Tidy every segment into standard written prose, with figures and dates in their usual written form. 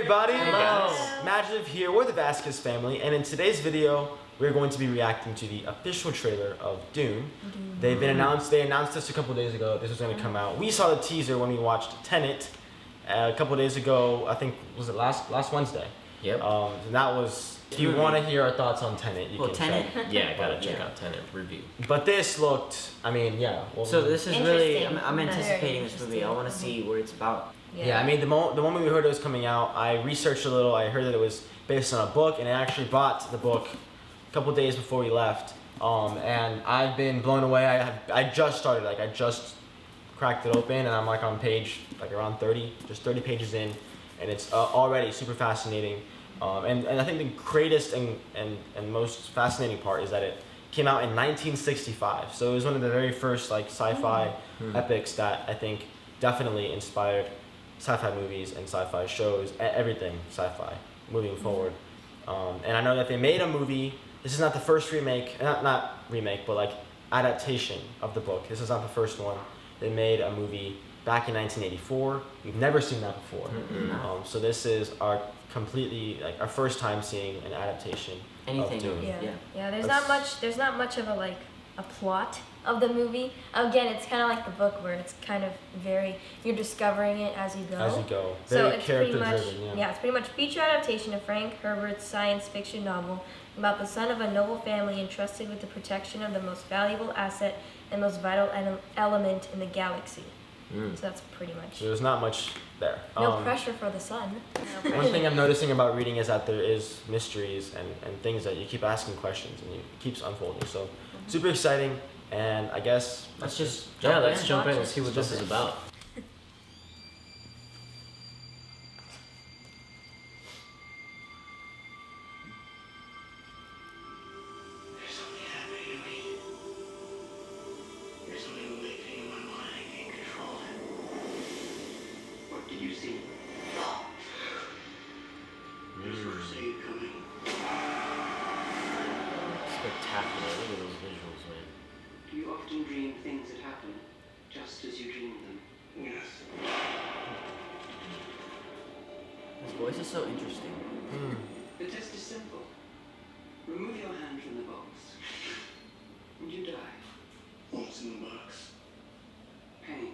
everybody! Hello. MaJeliv here, we're the Vasquez family, and in today's video, we're going to be reacting to the official trailer of Dune. They announced this a couple days ago, this was going to come out. We saw the teaser when we watched Tenet a couple days ago, I think, was it last Wednesday? Yep. And that was, if you want to hear our thoughts on Tenet, you can Tenet? check. Yeah, gotta check out Tenet review. But this looked, I mean, yeah. So this is really, I'm Very anticipating this movie. I want to see what it's about. Yeah, I mean, the moment we heard it was coming out, I researched a little. I heard that it was based on a book, and I actually bought the book a couple days before we left. And I've been blown away. I just started, I just cracked it open, and I'm like on page around 30, just 30 pages in, and it's already super fascinating. And I think the greatest and most fascinating part is that it came out in 1965. So it was one of the very first sci-fi epics that I think definitely inspired sci-fi movies and sci-fi shows, everything sci-fi moving forward. And I know that they made a movie. This is not the first remake, not remake, but adaptation of the book. This is not the first one. They made a movie back in 1984. We've never seen that before. So this is our our first time seeing an adaptation of Dune. Yeah. There's not much of a plot of the movie. Again, it's kind of like the book where it's kind of you're discovering it as you go. Very so it's character pretty much, driven. it's pretty much feature adaptation of Frank Herbert's science fiction novel about the son of a noble family entrusted with the protection of the most valuable asset and most vital element in the galaxy. So that's pretty much. So there's not much there. No pressure for the son. One thing I'm noticing about reading is that there is mysteries and things that you keep asking questions and it keeps unfolding. So super exciting, and I guess let's jump in and see what this is about. Spectacular. Look at those visuals, man. Do you often dream things that happen just as you dream them? Yes. His voice is so interesting. The test is simple. Remove your hand from the box, and you die. What's in the box? Pain.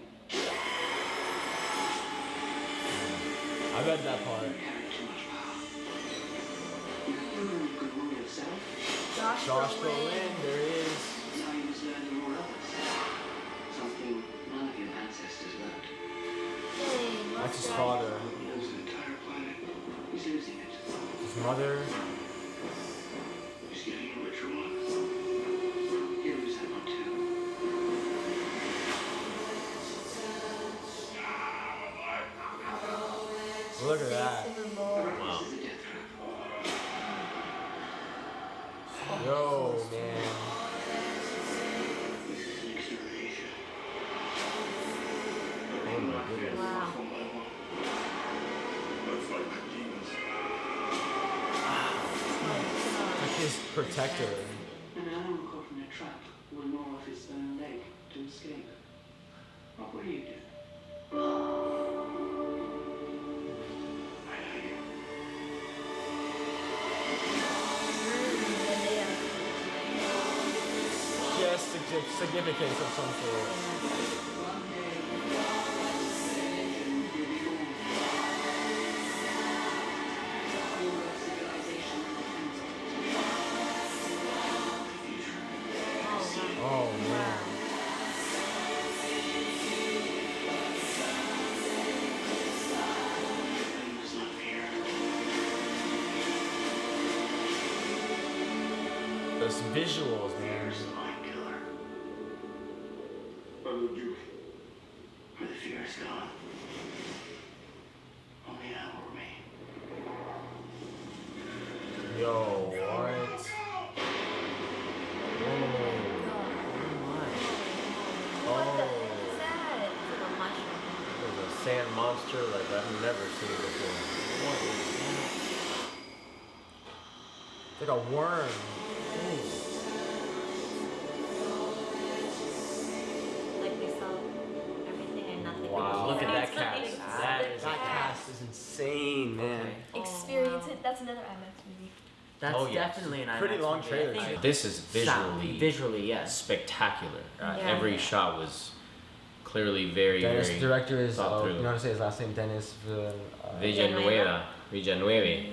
I read that part. You carry too much power. You could rule yourself. Josh Brolin, there is. Now you must learn from all others. Something none of your ancestors learned. That's his father. He knows the entire planet. He's losing it. His mother. He's getting a richer one. He'll lose that one too. Look at that. Wow. This is a death trap. Yo, man. This is an extermination. Oh my goodness. Wow. One by one. Let's fight my demons. Like his protector. An animal caught in a trap will gnaw off his own leg to escape. What will you do? Yes, significance of some sort. Oh man. Those visuals, man. What would you? Where the fear is gone. Only I will remain. Yo, what? There's a sand monster I've never seen before. What is that? It's like a worm. Like we saw everything and nothing. Wow. Look at that cast. That That cast is insane. man. Experience it. That's another IMAX movie. That's Oh, yes. definitely an IMAX Pretty long movie. trailer, I think too. This is visually, yes. spectacular. Yeah. Every shot was clearly very, Dennis, very. the director is, thought through. you know how to say his last name? Dennis Villanueva.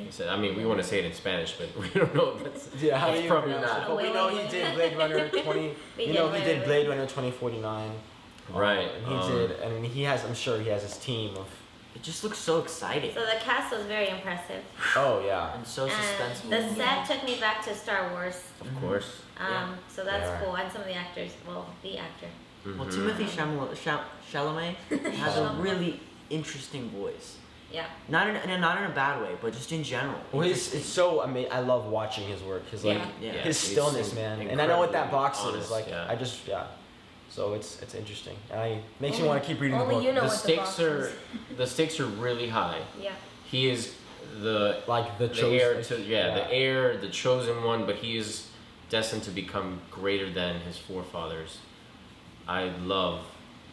So, I mean, we want to say it in Spanish, but we don't know if that's. Yeah, how do It's you probably pronounce not. it? But we know he did Blade Runner 20. You know he did Blade Runner 2049. Right. And he did, and he has. I'm sure he has his team of. It just looks so exciting So the cast was very impressive. Oh yeah. and so And suspenseful. the set took me back to Star Wars. Of course. Yeah. So that's Yeah. cool. And some of the actors, well, the actor. Well, Mhm. Timothée Chalamet has a really interesting voice. Yeah. Not in a bad way, but just in general. Well, it's so amazing. I love watching his work. His like Yeah. Yeah. his he's stillness, man. And I know what that box is. incredibly Like honest, I just So it's interesting. And it makes me want to keep reading the Only book. you know The what stakes the are box the stakes are really high. Yeah. He is the Like the heir chosen. to the heir, the chosen one, but he is destined to become greater than his forefathers. I love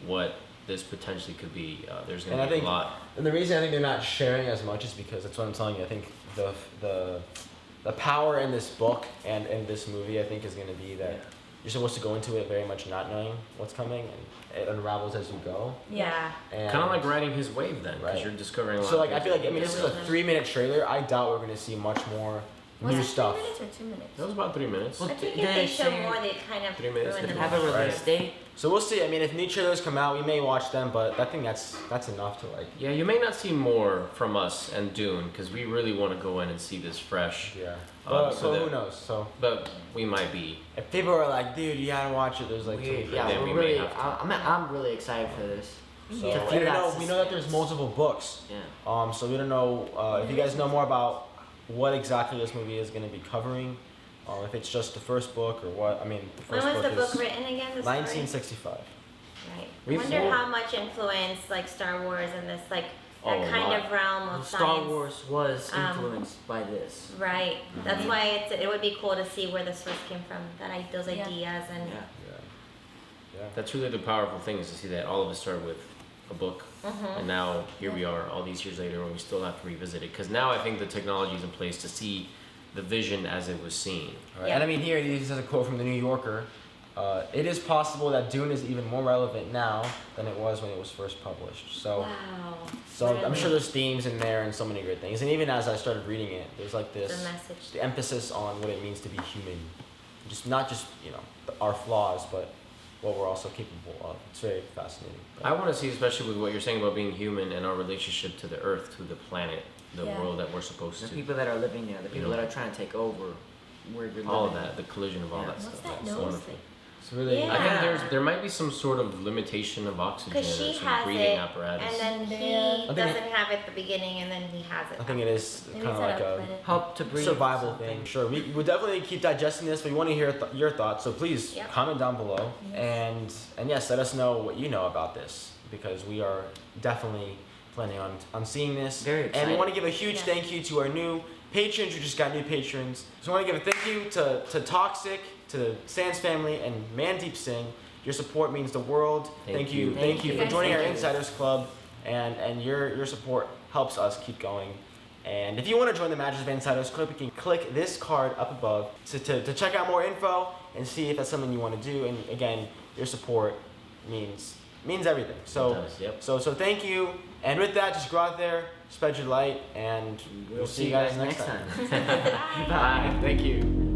what this potentially could be. There's And gonna I be think- a lot. And the reason I think they're not sharing as much is because that's what I'm telling you. I think the power in this book and in this movie, I think, is going to be that you're supposed to go into it very much not knowing what's coming, and it unravels as you go. Yeah. And Kind of like riding his wave then, because Right. you're discovering a lot. So of like I things feel like that I mean you this is didn't a know. 3-minute trailer. I doubt we're going to see much more Was new it stuff. 3 minutes or 2 minutes? That was about 3 minutes. Well, I think Did if they they show say- more, they kind of 3 minutes, ruin the they Have a movie. release date. So we'll see. I mean, if new trailers come out, we may watch them, but I think that's enough to like. Yeah, you may not see more from us and Dune, because we really want to go in and see this fresh. Yeah. So So who that- knows? So But we might be. if people are like, dude, you gotta watch it. There's like. We, some- yeah, then we we're may really. have to. I'm really excited for this. So Yeah. we don't know. That We know that there's suspense. multiple books. Yeah. So we don't know if you guys know more about what exactly this movie is going to be covering, if it's just the first book or what. I mean, the When first was the book book is written again? The story? 1965. Right. I We've wonder all- how much influence like Star Wars and this like Oh, that a kind lot. of realm of Well, science. Star Wars was Um, influenced by this. Right. That's Mhm. why it would be cool to see where the source came from. Those Yeah. ideas and. Yeah. Yeah. That's really the powerful thing, is to see that all of us started with a book, Mhm. and now here we are, all these years later, and we still have to revisit it. Because now I think the technology is in place to see the vision as it was seen. All right. Yeah. And I mean, here he has a quote from the New Yorker. It is possible that Dune is even more relevant now than it was when it was first published. So, Wow. so I'm Really? sure there's themes in there and so many great things. And even as I started reading it, there's like The this message. the emphasis on what it means to be human, not just our flaws, but what we're also capable of. It's very fascinating. I want to see, especially with what you're saying about being human and our relationship to the earth, to the planet, the Yeah. world that we're supposed The to. people that are living there, the people know. that are trying to take over where you're living. All of that, the collision of all Yeah. that What's stuff. that That's nose wonderful. thing? It's really. Yeah. I think there might be some sort of limitation of oxygen or Because she some has breathing it, apparatus. and then Yeah. he I think doesn't have it at the beginning, and then he has it. I think it is Maybe kind of it's like not a uploaded. Help to breathe. survival something. thing. Sure, we definitely keep digesting this. We want to hear your thoughts, so please Yep. comment down below, Yes. and yes, let us know what you know about this, because we are definitely planning on seeing this. Very And we excited. want to give a huge Yeah. thank you to our new patrons. We just got new patrons. So we want to give a thank you to Toxic, to the Sans family, and Mandeep Singh. Your support means the world. Thank you. Thank you for you. joining our Thank you. Insiders Club, and your support helps us keep going. And if you want to join the MaJeliv Insiders Club, you can click this card up above to check out more info and see if that's something you want to do. And again, your support means everything. So It does, yep. so thank you. And with that, just go out there, spread your light, and we'll see you guys next time. time. Bye. Thank you.